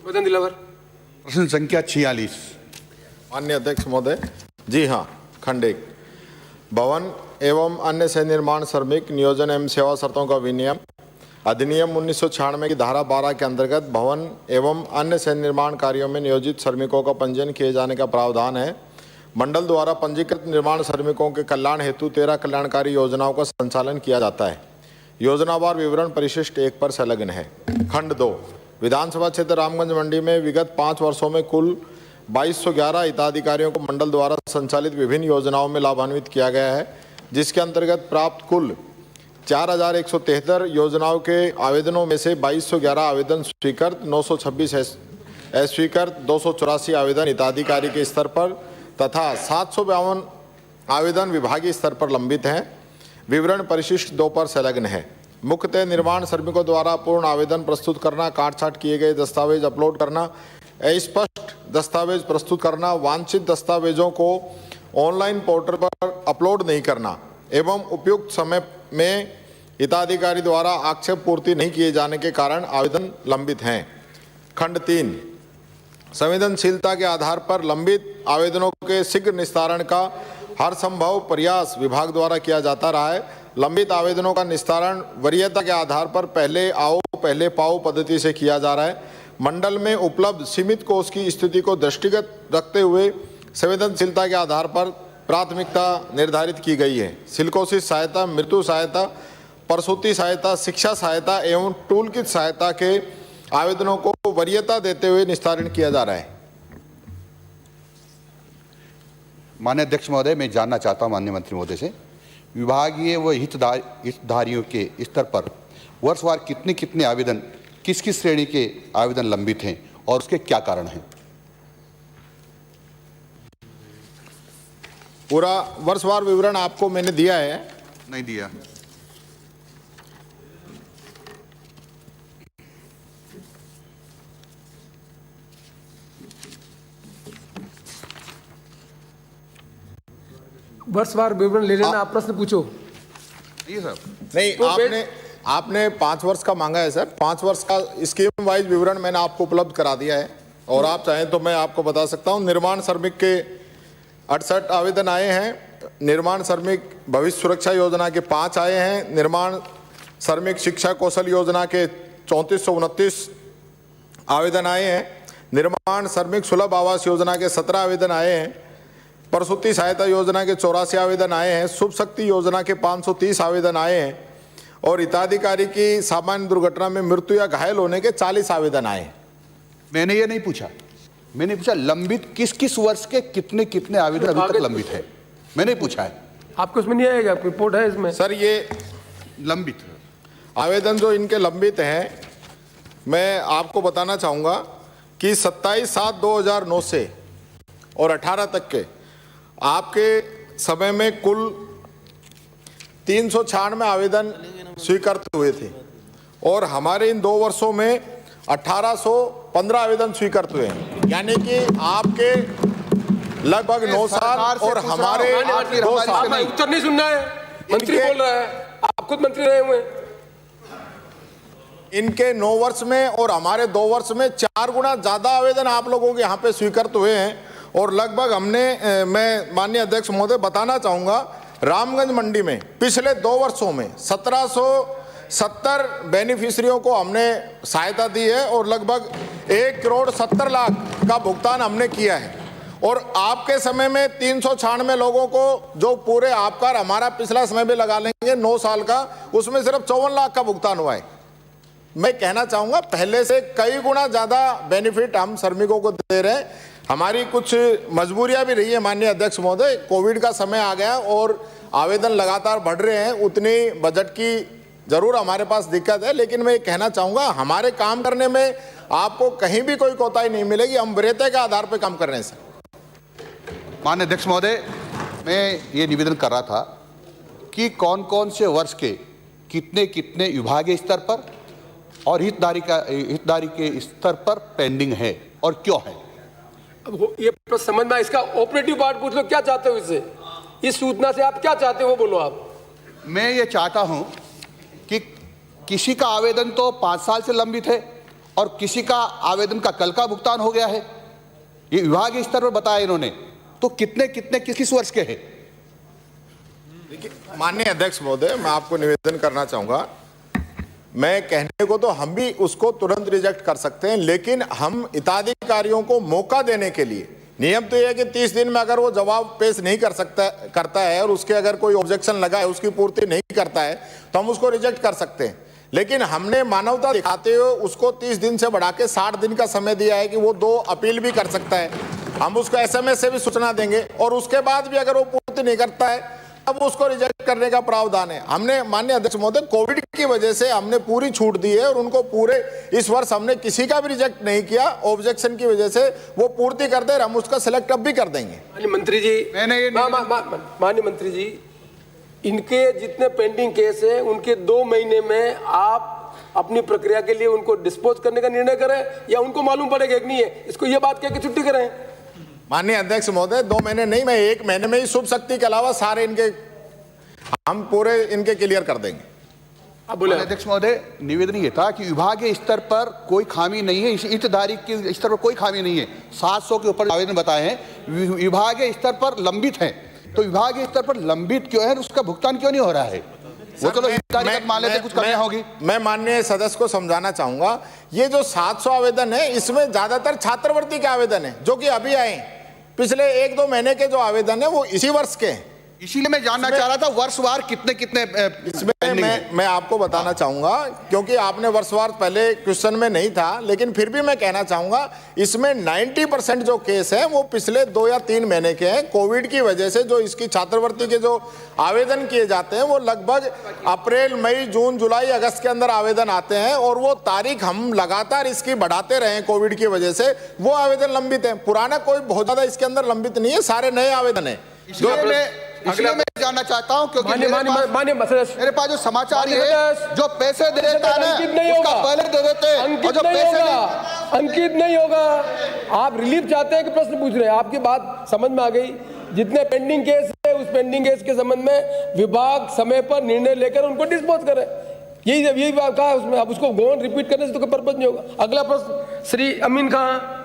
मदन दिलावर। प्रश्न संख्या 46। माननीय अध्यक्ष महोदय, जी हाँ, खंड 1, भवन एवं अन्य सह निर्माण श्रमिक नियोजन एवं सेवा शर्तों का विनियम अधिनियम 1996 की धारा 12 के अंतर्गत भवन एवं अन्य सह निर्माण कार्यों में नियोजित श्रमिकों का पंजीयन किए जाने का प्रावधान है। मंडल द्वारा पंजीकृत निर्माण श्रमिकों के कल्याण हेतु 13 कल्याणकारी योजनाओं का संचालन किया जाता है। योजनावार विवरण परिशिष्ट 1 पर संलग्न है। खंड 2, विधानसभा क्षेत्र रामगंज मंडी में विगत 5 वर्षों में कुल 2211 हिताधिकारियों को मंडल द्वारा संचालित विभिन्न योजनाओं में लाभान्वित किया गया है, जिसके अंतर्गत प्राप्त कुल 4173 योजनाओं के आवेदनों में से 2211 आवेदन स्वीकृत, 926 अस्वीकृत, 284 आवेदन हिताधिकारी के स्तर पर तथा 752 आवेदन विभागीय स्तर पर लंबित हैं। विवरण परिशिष्ट 2 पर संलग्न है। मुख्यतः निर्माण श्रमिकों द्वारा पूर्ण आवेदन प्रस्तुत करना, काट-छांट किए गए दस्तावेज अपलोड करना, अस्पष्ट दस्तावेज प्रस्तुत करना, वांछित दस्तावेजों को ऑनलाइन पोर्टल पर अपलोड नहीं करना एवं उपयुक्त समय में हिताधिकारी द्वारा आक्षेप पूर्ति नहीं किए जाने के कारण आवेदन लंबित हैं। खंड 3, संवेदनशीलता के आधार पर लंबित आवेदनों के शीघ्र निस्तारण का हर संभव प्रयास विभाग द्वारा किया जाता रहा है। लंबित आवेदनों का निस्तारण वरीयता के आधार पर पहले आओ पहले पाओ पद्धति से किया जा रहा है। मंडल में उपलब्ध सीमित कोष की स्थिति को दृष्टिगत रखते हुए संवेदनशीलता के आधार पर प्राथमिकता निर्धारित की गई है। सिलकोसिस सहायता, मृत्यु सहायता, प्रसूति सहायता, शिक्षा सहायता एवं टूलकिट सहायता के आवेदनों को वरीयता देते हुए निस्तारण किया जा रहा है। माननीय अध्यक्ष महोदय, मैं जानना चाहता हूं माननीय मंत्री महोदय से, विभागीय व हितधारियों के स्तर पर वर्षवार कितने कितने आवेदन, किस किस श्रेणी के आवेदन लंबित हैं और उसके क्या कारण हैं? पूरा वर्षवार विवरण आपको मैंने दिया है। नहीं दिया। वर्षवार विवरण ले लेना, आप प्रश्न पूछो। ये सर नहीं, तो आपने 5 वर्ष का मांगा है सर। 5 वर्ष का स्कीम वाइज विवरण मैंने आपको उपलब्ध करा दिया है और आप चाहें तो मैं आपको बता सकता हूं। निर्माण श्रमिक के 68 आवेदन आए हैं। निर्माण श्रमिक भविष्य सुरक्षा योजना के 5 आए हैं। निर्माण श्रमिक शिक्षा कौशल योजना के 3429 आवेदन आए हैं। निर्माण श्रमिक सुलभ आवास योजना के 17 आवेदन आए हैं। प्रसूति सहायता योजना के 84 आवेदन आए हैं। शुभ शक्ति योजना के 530 आवेदन आए हैं और हिताधिकारी की सामान्य दुर्घटना में मृत्यु या घायल होने के 40 आवेदन आए हैं। मैंने ये नहीं पूछा, मैंने पूछा लंबित किस किस वर्ष के कितने कितने आवेदन अभी तक लंबित है, मैंने पूछा है। आपको उसमें नहीं आएगा, रिपोर्ट है इसमें सर। ये लंबित आवेदन जो इनके लंबित हैं, मैं आपको बताना चाहूँगा कि 27/7/2009 से और 18 तक के आपके समय में कुल 396 आवेदन स्वीकृत हुए थे और हमारे इन 2 वर्षों में 1815 आवेदन स्वीकृत हुए हैं। यानी कि आपके लगभग 9 साल और हमारे 2 साल। उत्तर नहीं सुनना है, मंत्री बोल रहा है, आप खुद मंत्री रहे हुए। इनके 9 वर्ष में और हमारे 2 वर्ष में 4 गुना ज्यादा आवेदन आप लोगों के यहाँ पे स्वीकृत हुए हैं। और लगभग हमने, मैं माननीय अध्यक्ष महोदय बताना चाहूँगा, रामगंज मंडी में पिछले 2 वर्षों में 1770 बेनिफिशरियों को हमने सहायता दी है और लगभग 1,70,00,000 का भुगतान हमने किया है। और आपके समय में 396 लोगों को, जो पूरे आपका और हमारा पिछला समय भी लगा लेंगे 9 साल का, उसमें सिर्फ 54 लाख का भुगतान हुआ है। मैं कहना चाहूँगा पहले से कई गुना ज़्यादा बेनिफिट हम श्रमिकों को दे रहे हैं। हमारी कुछ मजबूरियां भी रही है माननीय अध्यक्ष महोदय, कोविड का समय आ गया और आवेदन लगातार बढ़ रहे हैं। उतनी बजट की जरूर हमारे पास दिक्कत है, लेकिन मैं कहना चाहूँगा हमारे काम करने में आपको कहीं भी कोई कोताही नहीं मिलेगी। हम वरीयता के आधार पर काम कर रहे हैं सर। माननीय अध्यक्ष महोदय, मैं ये निवेदन कर रहा था कि कौन कौन से वर्ष के कितने कितने विभागीय स्तर पर और हितधारी के स्तर पर पेंडिंग है और क्यों है। अब ये प्रश्न समझना, इसका ऑपरेटिव पार्ट पूछ लो, क्या चाहते हो इससे, इस सूचना से आप क्या चाहते हो वो बोलो आप। मैं ये चाहता हूं कि किसी का आवेदन तो 5 साल से लंबित है और किसी का आवेदन का कल का भुगतान हो गया है, ये विभागीय स्तर पर बताया इन्होंने। तो कितने कितने किस वर्ष के हैं? माननीय अध्यक्ष महोदय, मैं आपको निवेदन करना चाहूंगा, मैं कहने को तो हम भी उसको तुरंत रिजेक्ट कर सकते हैं, लेकिन हम हिताधिकारियों को मौका देने के लिए, नियम तो यह है कि 30 दिन में अगर वो जवाब पेश नहीं करता है और उसके अगर कोई ऑब्जेक्शन लगा है, उसकी पूर्ति नहीं करता है, तो हम उसको रिजेक्ट कर सकते हैं। लेकिन हमने मानवता दिखाते हुए उसको 30 दिन से बढ़ा के 60 दिन का समय दिया है कि वो 2 अपील भी कर सकता है। हम उसको SMS से भी सूचना देंगे और उसके बाद भी अगर वो पूर्ति नहीं करता है अब उसको रिजेक्ट करने का प्रावधान है। हमने माननीय अध्यक्ष महोदय कोविड की वजह से हमने पूरी छूट दी है और उनको पूरे इस वर्ष हमने किसी का भी रिजेक्ट नहीं किया। ऑब्जेक्शन की वजह से वो पूर्ति कर दे, हम उसका सिलेक्ट अब भी कर देंगे। माननीय मंत्री जी, माननीय मंत्री जी, इनके जितने पेंडिंग केस हैं उनके 2 महीने में आप अपनी प्रक्रिया के लिए उनको डिस्पोज करने का निर्णय करें, या उनको मालूम पड़ेगा कि नहीं है, इसको ये बात कह के छुट्टी करें। माननीय अध्यक्ष महोदय, 2 महीने नहीं, मैं 1 महीने में ही शुभ शक्ति के अलावा सारे इनके हम पूरे इनके क्लियर कर देंगे। अब बोले अध्यक्ष महोदय, निवेदन ये था कि विभागीय स्तर पर कोई खामी नहीं है, इस हितधारक के स्तर पर कोई खामी नहीं है। 700 के ऊपर आवेदन बताए हैं, विभागीय स्तर पर लंबित हैं, तो विभागीय स्तर पर लंबित क्यों है, उसका भुगतान क्यों नहीं हो रहा है? वो चलो हितधारक मान लेते कुछ कमियां होगी। मैं माननीय सदस्य को समझाना चाहूंगा, ये जो 700 आवेदन है इसमें ज्यादातर छात्रवृत्ति के आवेदन है जो कि अभी आए। पिछले 1-2 महीने के जो आवेदन है वो इसी वर्ष के हैं। इसीलिए मैं जानना चाह रहा था वर्षवार कितने कितने इसमें मैं आपको बताना चाहूंगा, क्योंकि आपने वर्षवार पहले क्वेश्चन में नहीं था, लेकिन फिर भी मैं कहना चाहूंगा इसमें 90% जो केस है वो पिछले 2 या 3 महीने के हैं। कोविड की वजह से जो इसकी छात्रवृत्ति के जो आवेदन किए जाते हैं वो लगभग अप्रैल, मई, जून, जुलाई, अगस्त के अंदर आवेदन आते हैं और वो तारीख हम लगातार इसकी बढ़ाते रहे कोविड की वजह से, वो आवेदन लंबित है। पुराना कोई बहुत ज्यादा इसके अंदर लंबित नहीं है, सारे नए आवेदन है। इसलिए मैं जानना चाहता हूं क्योंकि मेरे पास जो समाचार है, जो पैसे दे देता है ना उसका पहले दे देते हैं, और जो पैसे अंकित नहीं होगा। आप रिलीफ चाहते हैं कि प्रश्न पूछ रहे हैं? आपकी बात समझ में आ गई। जितने पेंडिंग केस है उस पेंडिंग केस के संबंध में विभाग समय पर निर्णय लेकर उनको डिस्पोज करे, यही बात कहा उसमें। अब उसको गौन रिपीट करने से तो कोई पर्पज नहीं होगा। अगला प्रश्न श्री अमीन खान।